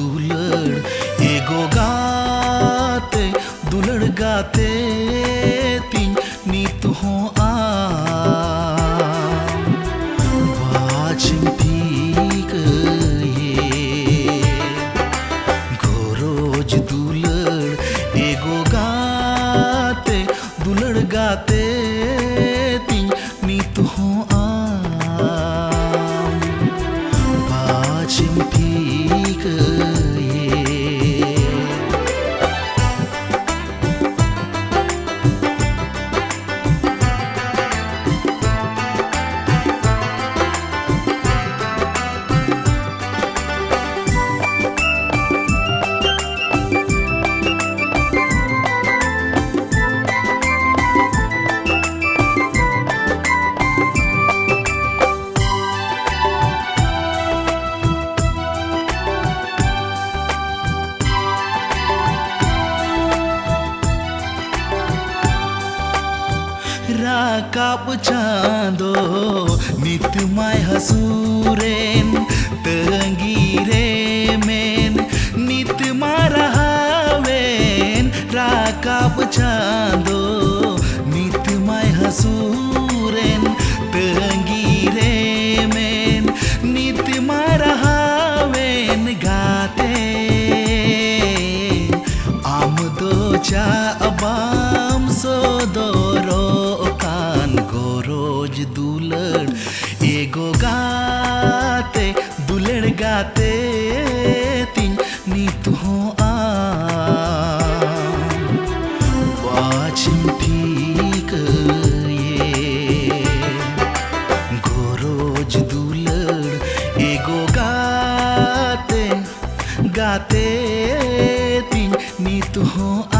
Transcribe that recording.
दुलड़ एगो गाते दुलड़ गाते तीन नीत हो आ वाचिम ठीक ये गोरोज दुलड़ एगो गाते दुलड़ गाते तीन नीत हो आ वाचिम ठीक राकाप चांदो नित माय हसूरेन तंगीरे मेन नित मारहावेन राकाप चांदो नित माय हसूरेन तंगीरे मेन नित मारहावेन गाते आमदो चा अबाम सोदोरो गोरोज दुलड़ एगो गाते दुलड़ गाते तीन नीत हो आ वाचिम ठीक ये गोरोज दुलड़ एगो गाते गाते तीन नीत हो आ